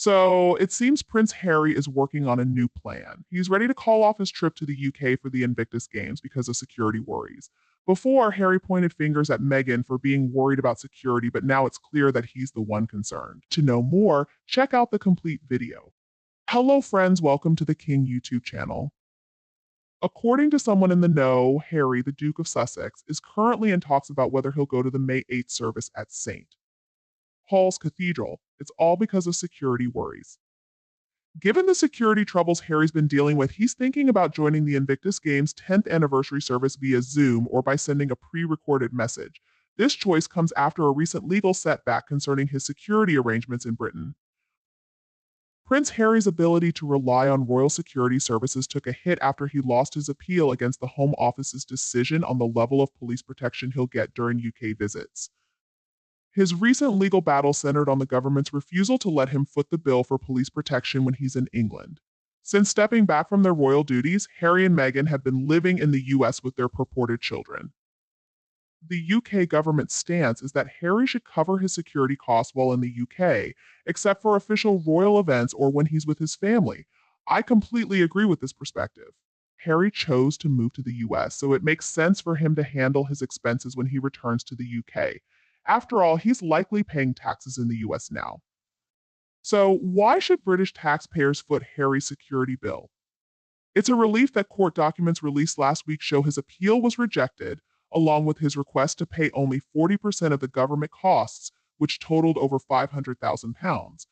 So it seems Prince Harry is working on a new plan. He's ready to call off his trip to the UK for the Invictus Games because of security worries. Before, Harry pointed fingers at Meghan for being worried about security, but now it's clear that he's the one concerned. To know more, check out the complete video. Hello, friends. Welcome to the King YouTube channel. According to someone in the know, Harry, the Duke of Sussex, is currently in talks about whether he'll go to the May 8th service at St. Paul's Cathedral. It's all because of security worries. Given the security troubles Harry's been dealing with, he's thinking about joining the Invictus Games 10th anniversary service via Zoom or by sending a pre-recorded message. This choice comes after a recent legal setback concerning his security arrangements in Britain. Prince Harry's ability to rely on royal security services took a hit after he lost his appeal against the Home Office's decision on the level of police protection he'll get during UK visits. His recent legal battle centered on the government's refusal to let him foot the bill for police protection when he's in England. Since stepping back from their royal duties, Harry and Meghan have been living in the US with their purported children. The UK government's stance is that Harry should cover his security costs while in the UK, except for official royal events or when he's with his family. I completely agree with this perspective. Harry chose to move to the US, so it makes sense for him to handle his expenses when he returns to the UK. After all, he's likely paying taxes in the US now. So why should British taxpayers foot Harry's security bill? It's a relief that court documents released last week show his appeal was rejected, along with his request to pay only 40% of the government costs, which totaled over £500,000.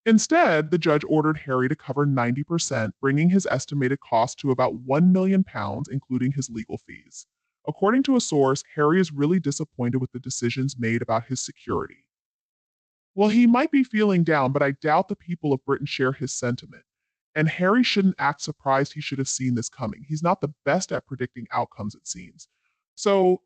Instead, the judge ordered Harry to cover 90%, bringing his estimated cost to about £1 million, including his legal fees. According to a source, Harry is really disappointed with the decisions made about his security. Well, he might be feeling down, but I doubt the people of Britain share his sentiment. And Harry shouldn't act surprised. He should have seen this coming. He's not the best at predicting outcomes, it seems. So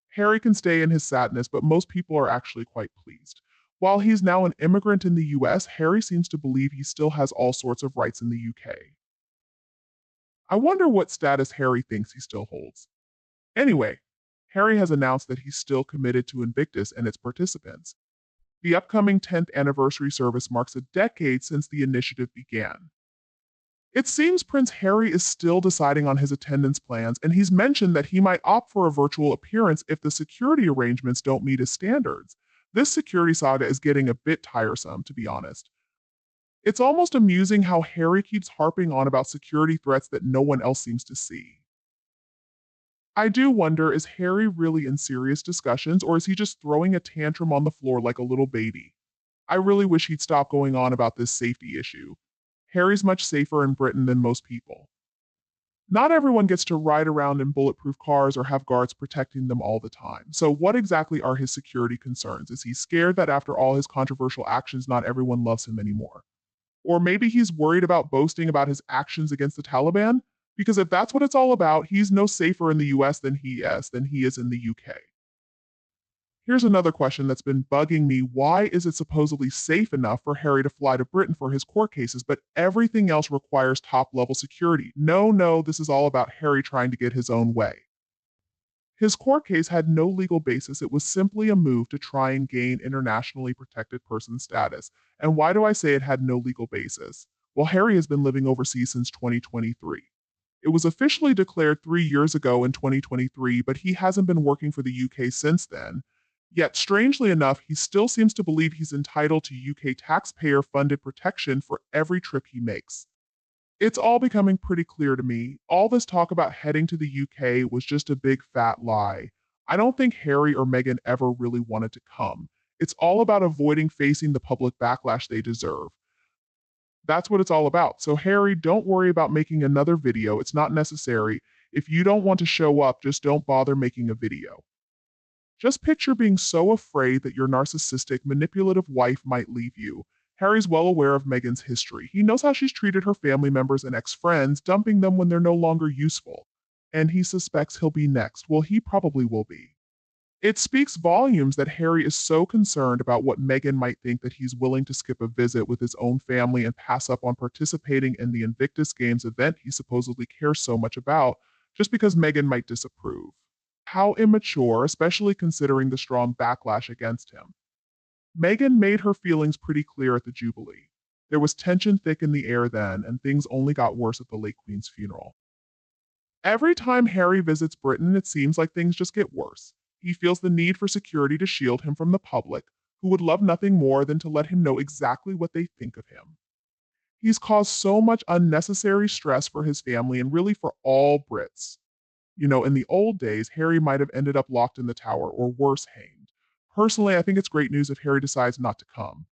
Harry can stay in his sadness, but most people are actually quite pleased. While he's now an immigrant in the US, Harry seems to believe he still has all sorts of rights in the UK. I wonder what status Harry thinks he still holds. Anyway, Harry has announced that he's still committed to Invictus and its participants. The upcoming 10th anniversary service marks a decade since the initiative began. It seems Prince Harry is still deciding on his attendance plans, and he's mentioned that he might opt for a virtual appearance if the security arrangements don't meet his standards. This security saga is getting a bit tiresome, to be honest. It's almost amusing how Harry keeps harping on about security threats that no one else seems to see. I do wonder, is Harry really in serious discussions, or is he just throwing a tantrum on the floor like a little baby? I really wish he'd stop going on about this safety issue. Harry's much safer in Britain than most people. Not everyone gets to ride around in bulletproof cars or have guards protecting them all the time. So what exactly are his security concerns? Is he scared that after all his controversial actions, not everyone loves him anymore? Or maybe he's worried about boasting about his actions against the Taliban? Because if that's what it's all about, he's no safer in the US than he is in the UK. Here's another question that's been bugging me. Why is it supposedly safe enough for Harry to fly to Britain for his court cases, but everything else requires top-level security? No, this is all about Harry trying to get his own way. His court case had no legal basis. It was simply a move to try and gain internationally protected person status. And why do I say it had no legal basis? Well, Harry has been living overseas since 2023. It was officially declared 3 years ago in 2023, but he hasn't been working for the UK since then. Yet, strangely enough, he still seems to believe he's entitled to UK taxpayer-funded protection for every trip he makes. It's all becoming pretty clear to me. All this talk about heading to the UK was just a big fat lie. I don't think Harry or Meghan ever really wanted to come. It's all about avoiding facing the public backlash they deserve. That's what it's all about. So Harry, don't worry about making another video. It's not necessary. If you don't want to show up, just don't bother making a video. Just picture being so afraid that your narcissistic, manipulative wife might leave you. Harry's well aware of Meghan's history. He knows how she's treated her family members and ex-friends, dumping them when they're no longer useful. And he suspects he'll be next. Well, he probably will be. It speaks volumes that Harry is so concerned about what Meghan might think that he's willing to skip a visit with his own family and pass up on participating in the Invictus Games event he supposedly cares so much about, just because Meghan might disapprove. How immature, especially considering the strong backlash against him. Meghan made her feelings pretty clear at the Jubilee. There was tension thick in the air then, and things only got worse at the late Queen's funeral. Every time Harry visits Britain, it seems like things just get worse. He feels the need for security to shield him from the public, who would love nothing more than to let him know exactly what they think of him. He's caused so much unnecessary stress for his family and really for all Brits. In the old days, Harry might have ended up locked in the tower or worse, hanged. Personally, I think it's great news if Harry decides not to come.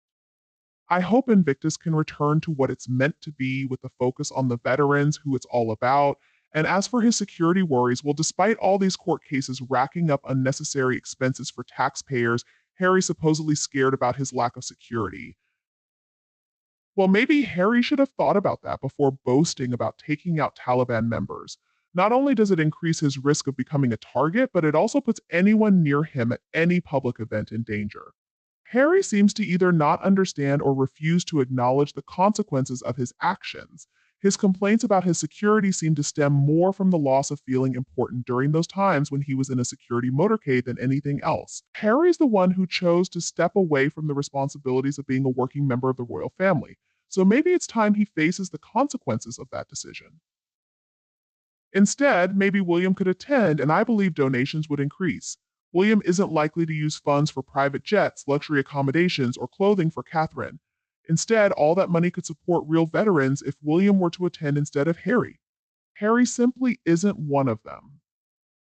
I hope Invictus can return to what it's meant to be with the focus on the veterans, who it's all about. And as for his security worries, well, despite all these court cases racking up unnecessary expenses for taxpayers, Harry's supposedly scared about his lack of security. Well, maybe Harry should have thought about that before boasting about taking out Taliban members. Not only does it increase his risk of becoming a target, but it also puts anyone near him at any public event in danger. Harry seems to either not understand or refuse to acknowledge the consequences of his actions. His complaints about his security seem to stem more from the loss of feeling important during those times when he was in a security motorcade than anything else. Harry's the one who chose to step away from the responsibilities of being a working member of the royal family. So maybe it's time he faces the consequences of that decision. Instead, maybe William could attend, and I believe donations would increase. William isn't likely to use funds for private jets, luxury accommodations, or clothing for Catherine. Instead, all that money could support real veterans if William were to attend instead of Harry. Harry simply isn't one of them.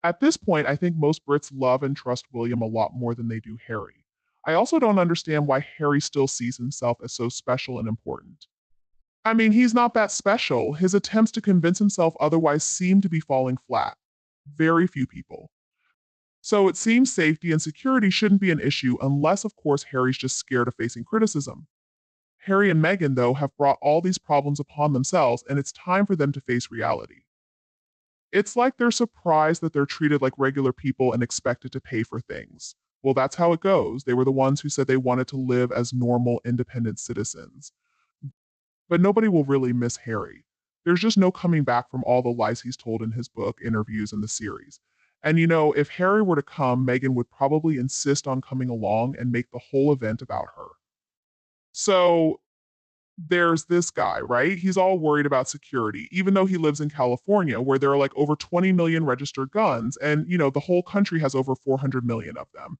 At this point, I think most Brits love and trust William a lot more than they do Harry. I also don't understand why Harry still sees himself as so special and important. I mean, he's not that special. His attempts to convince himself otherwise seem to be falling flat. Very few people. So it seems safety and security shouldn't be an issue unless, of course, Harry's just scared of facing criticism. Harry and Meghan, though, have brought all these problems upon themselves, and it's time for them to face reality. It's like they're surprised that they're treated like regular people and expected to pay for things. Well, that's how it goes. They were the ones who said they wanted to live as normal, independent citizens. But nobody will really miss Harry. There's just no coming back from all the lies he's told in his book, interviews, and the series. And if Harry were to come, Meghan would probably insist on coming along and make the whole event about her. So there's this guy, right? He's all worried about security, even though he lives in California, where there are like over 20 million registered guns, and the whole country has over 400 million of them.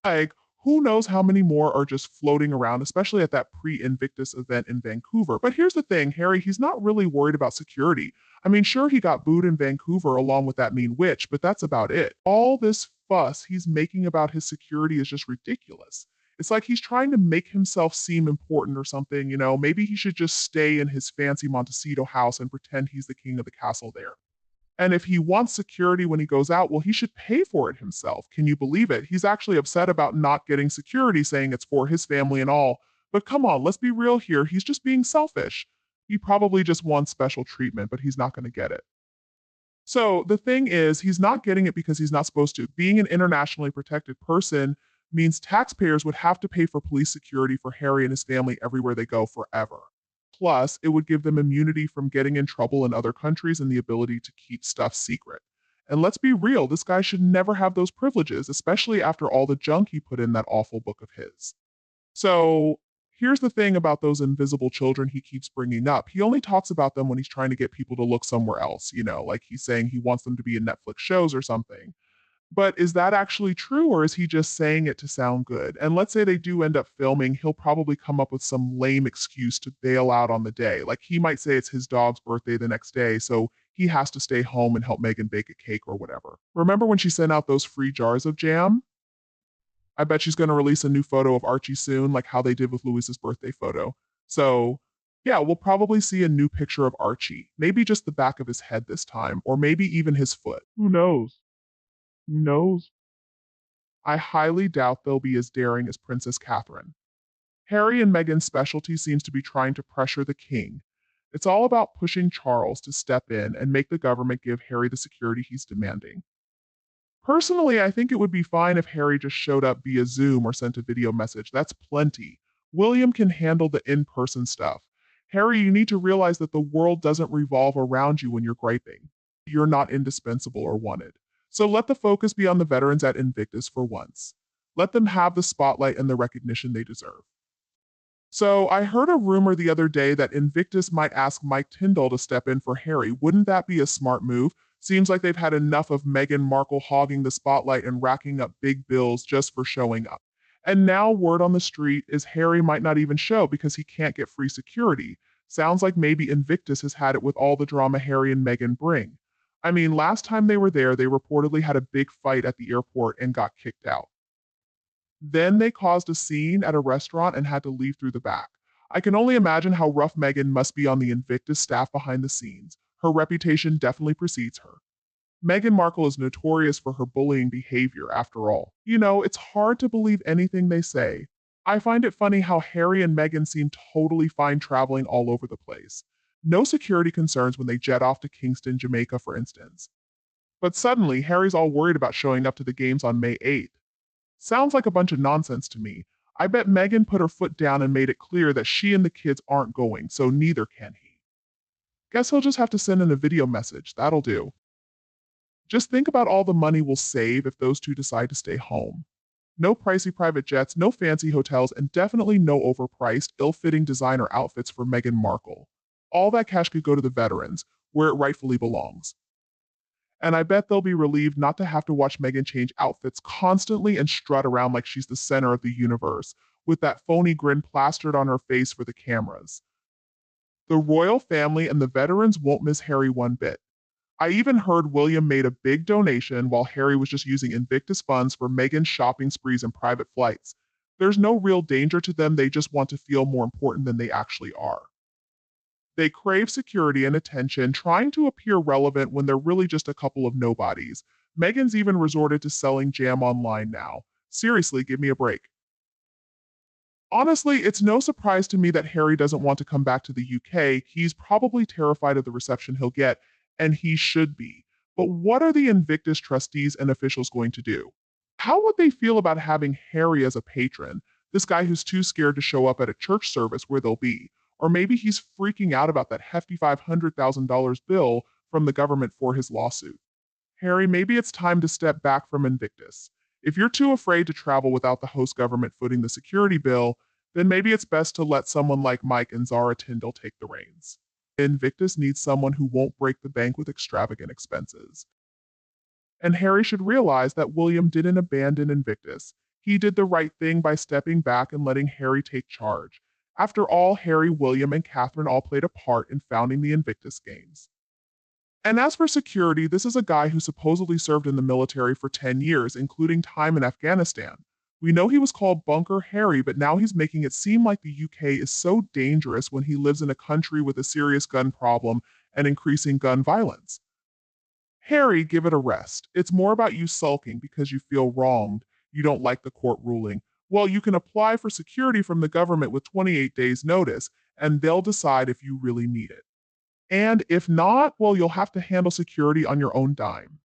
Like, who knows how many more are just floating around, especially at that pre-Invictus event in Vancouver. But here's the thing, Harry, he's not really worried about security. I mean, sure, he got booed in Vancouver along with that mean witch, but that's about it. All this fuss he's making about his security is just ridiculous. It's like he's trying to make himself seem important or something. Maybe he should just stay in his fancy Montecito house and pretend he's the king of the castle there. And if he wants security when he goes out, well, he should pay for it himself. Can you believe it? He's actually upset about not getting security, saying it's for his family and all. But come on, let's be real here. He's just being selfish. He probably just wants special treatment, but he's not going to get it. So the thing is, he's not getting it because he's not supposed to. Being an internationally protected person means taxpayers would have to pay for police security for Harry and his family everywhere they go forever. Plus, it would give them immunity from getting in trouble in other countries and the ability to keep stuff secret. And let's be real, this guy should never have those privileges, especially after all the junk he put in that awful book of his. So, here's the thing about those invisible children he keeps bringing up. He only talks about them when he's trying to get people to look somewhere else, like he's saying he wants them to be in Netflix shows or something. But is that actually true, or is he just saying it to sound good? And let's say they do end up filming, he'll probably come up with some lame excuse to bail out on the day. Like he might say it's his dog's birthday the next day, so he has to stay home and help Meghan bake a cake or whatever. Remember when she sent out those free jars of jam? I bet she's going to release a new photo of Archie soon, like how they did with Louisa's birthday photo. So, yeah, we'll probably see a new picture of Archie. Maybe just the back of his head this time, or maybe even his foot. Who knows? Who knows? I highly doubt they'll be as daring as Princess Catherine. Harry and Meghan's specialty seems to be trying to pressure the king. It's all about pushing Charles to step in and make the government give Harry the security he's demanding. Personally, I think it would be fine if Harry just showed up via Zoom or sent a video message. That's plenty. William can handle the in-person stuff. Harry, you need to realize that the world doesn't revolve around you when you're griping. You're not indispensable or wanted. So let the focus be on the veterans at Invictus for once. Let them have the spotlight and the recognition they deserve. So I heard a rumor the other day that Invictus might ask Mike Tyndall to step in for Harry. Wouldn't that be a smart move? Seems like they've had enough of Meghan Markle hogging the spotlight and racking up big bills just for showing up. And now word on the street is Harry might not even show because he can't get free security. Sounds like maybe Invictus has had it with all the drama Harry and Meghan bring. I mean, last time they were there, they reportedly had a big fight at the airport and got kicked out. Then they caused a scene at a restaurant and had to leave through the back. I can only imagine how rough Meghan must be on the Invictus staff behind the scenes. Her reputation definitely precedes her. Meghan Markle is notorious for her bullying behavior, after all. You know, it's hard to believe anything they say. I find it funny how Harry and Meghan seem totally fine traveling all over the place. No security concerns when they jet off to Kingston, Jamaica, for instance. But suddenly, Harry's all worried about showing up to the games on May 8th. Sounds like a bunch of nonsense to me. I bet Meghan put her foot down and made it clear that she and the kids aren't going, so neither can he. Guess he'll just have to send in a video message. That'll do. Just think about all the money we'll save if those two decide to stay home. No pricey private jets, no fancy hotels, and definitely no overpriced, ill-fitting designer outfits for Meghan Markle. All that cash could go to the veterans, where it rightfully belongs. And I bet they'll be relieved not to have to watch Meghan change outfits constantly and strut around like she's the center of the universe, with that phony grin plastered on her face for the cameras. The royal family and the veterans won't miss Harry one bit. I even heard William made a big donation while Harry was just using Invictus funds for Meghan's shopping sprees and private flights. There's no real danger to them, they just want to feel more important than they actually are. They crave security and attention, trying to appear relevant when they're really just a couple of nobodies. Meghan's even resorted to selling jam online now. Seriously, give me a break. Honestly, it's no surprise to me that Harry doesn't want to come back to the UK. He's probably terrified of the reception he'll get, and he should be. But what are the Invictus trustees and officials going to do? How would they feel about having Harry as a patron, this guy who's too scared to show up at a church service where they'll be? Or maybe he's freaking out about that hefty $500,000 bill from the government for his lawsuit. Harry, maybe it's time to step back from Invictus. If you're too afraid to travel without the host government footing the security bill, then maybe it's best to let someone like Mike and Zara Tyndall take the reins. Invictus needs someone who won't break the bank with extravagant expenses. And Harry should realize that William didn't abandon Invictus. He did the right thing by stepping back and letting Harry take charge. After all, Harry, William, and Catherine all played a part in founding the Invictus Games. And as for security, this is a guy who supposedly served in the military for 10 years, including time in Afghanistan. We know he was called Bunker Harry, but now he's making it seem like the UK is so dangerous when he lives in a country with a serious gun problem and increasing gun violence. Harry, give it a rest. It's more about you sulking because you feel wronged. You don't like the court ruling. Well, you can apply for security from the government with 28 days' notice, and they'll decide if you really need it. And if not, well, you'll have to handle security on your own dime.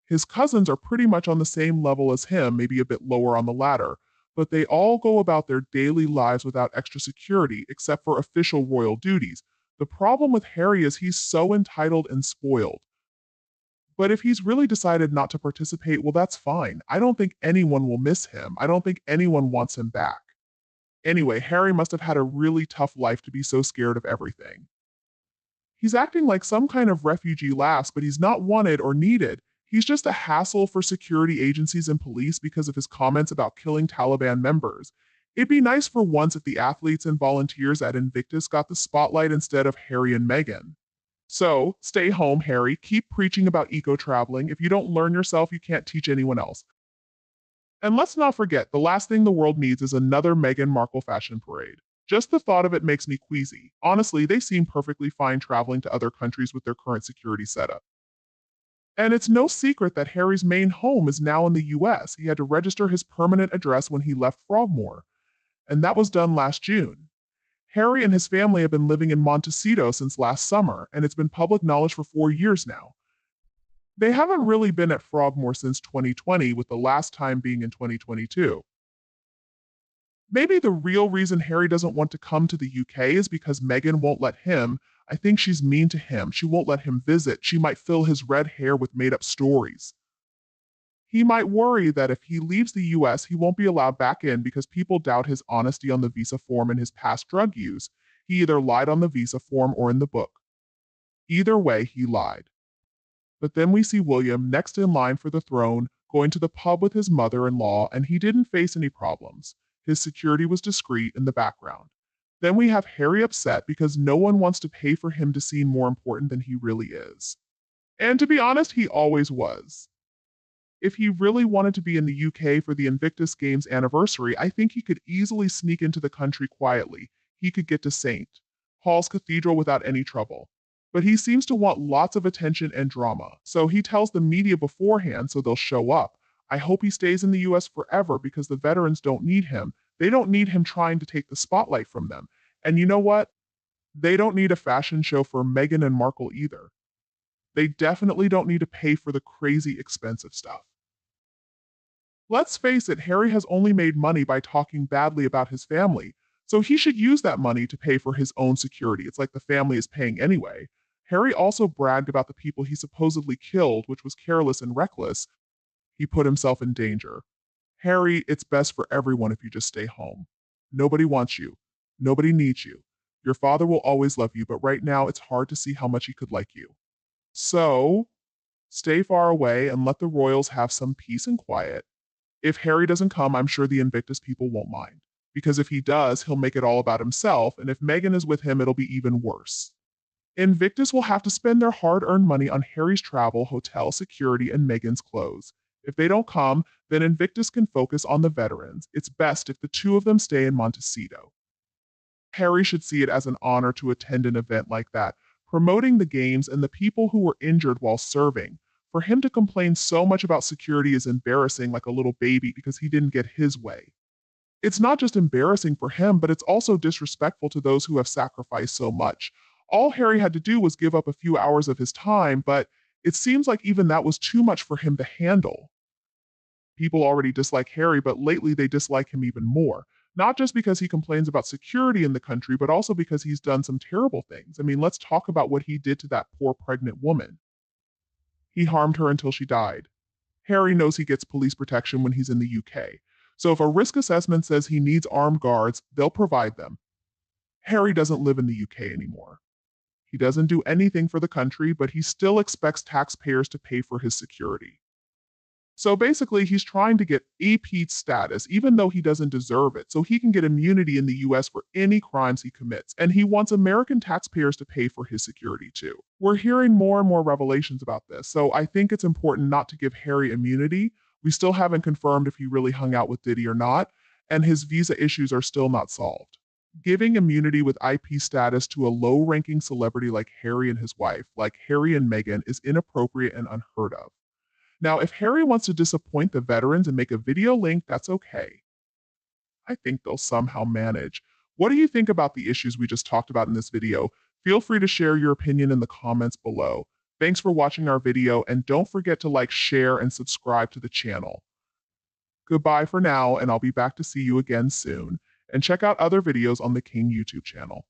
His cousins are pretty much on the same level as him, maybe a bit lower on the ladder, but they all go about their daily lives without extra security, except for official royal duties. The problem with Harry is he's so entitled and spoiled. But if he's really decided not to participate, well, that's fine. I don't think anyone will miss him. I don't think anyone wants him back. Anyway, Harry must have had a really tough life to be so scared of everything. He's acting like some kind of refugee last, but he's not wanted or needed. He's just a hassle for security agencies and police because of his comments about killing Taliban members. It'd be nice for once if the athletes and volunteers at Invictus got the spotlight instead of Harry and Meghan. So, stay home, Harry. Keep preaching about eco-traveling. If you don't learn yourself, you can't teach anyone else. And let's not forget, the last thing the world needs is another Meghan Markle fashion parade. Just the thought of it makes me queasy. Honestly, they seem perfectly fine traveling to other countries with their current security setup. And it's no secret that Harry's main home is now in the US. He had to register his permanent address when he left Frogmore, and that was done last June. Harry and his family have been living in Montecito since last summer, and it's been public knowledge for 4 years now. They haven't really been at Frogmore since 2020, with the last time being in 2022. Maybe the real reason Harry doesn't want to come to the UK is because Meghan won't let him. I think she's mean to him. She won't let him visit. She might fill his red hair with made-up stories. He might worry that if he leaves the US, he won't be allowed back in because people doubt his honesty on the visa form and his past drug use. He either lied on the visa form or in the book. Either way, he lied. But then we see William, next in line for the throne, going to the pub with his mother-in-law, and he didn't face any problems. His security was discreet in the background. Then we have Harry upset because no one wants to pay for him to seem more important than he really is. And to be honest, he always was. If he really wanted to be in the UK for the Invictus Games anniversary, I think he could easily sneak into the country quietly. He could get to St. Paul's Cathedral without any trouble. But he seems to want lots of attention and drama, so he tells the media beforehand so they'll show up. I hope he stays in the US forever because the veterans don't need him. They don't need him trying to take the spotlight from them. And you know what? They don't need a fashion show for Meghan and Markle either. They definitely don't need to pay for the crazy expensive stuff. Let's face it, Harry has only made money by talking badly about his family, so he should use that money to pay for his own security. It's like the family is paying anyway. Harry also bragged about the people he supposedly killed, which was careless and reckless. He put himself in danger. Harry, it's best for everyone if you just stay home. Nobody wants you. Nobody needs you. Your father will always love you, but right now it's hard to see how much he could like you. So, stay far away and let the royals have some peace and quiet. If Harry doesn't come, I'm sure the Invictus people won't mind. Because if he does, he'll make it all about himself, and if Meghan is with him, it'll be even worse. Invictus will have to spend their hard-earned money on Harry's travel, hotel, security, and Meghan's clothes. If they don't come, then Invictus can focus on the veterans. It's best if the two of them stay in Montecito. Harry should see it as an honor to attend an event like that, promoting the games and the people who were injured while serving. For him to complain so much about security is embarrassing, like a little baby, because he didn't get his way. It's not just embarrassing for him, but it's also disrespectful to those who have sacrificed so much. All Harry had to do was give up a few hours of his time, but it seems like even that was too much for him to handle. People already dislike Harry, but lately they dislike him even more. Not just because he complains about security in the country, but also because he's done some terrible things. I mean, let's talk about what he did to that poor pregnant woman. He harmed her until she died. Harry knows he gets police protection when he's in the UK. So if a risk assessment says he needs armed guards, they'll provide them. Harry doesn't live in the UK anymore. He doesn't do anything for the country, but he still expects taxpayers to pay for his security. So basically, he's trying to get AP status, even though he doesn't deserve it, so he can get immunity in the US for any crimes he commits. And he wants American taxpayers to pay for his security too. We're hearing more and more revelations about this, so I think it's important not to give Harry immunity. We still haven't confirmed if he really hung out with Diddy or not, and his visa issues are still not solved. Giving immunity with IP status to a low-ranking celebrity like Harry and his wife, like Harry and Meghan, is inappropriate and unheard of. Now, if Harry wants to disappoint the veterans and make a video link, that's okay. I think they'll somehow manage. What do you think about the issues we just talked about in this video? Feel free to share your opinion in the comments below. Thanks for watching our video, and don't forget to like, share, and subscribe to the channel. Goodbye for now, and I'll be back to see you again soon. And check out other videos on the King YouTube channel.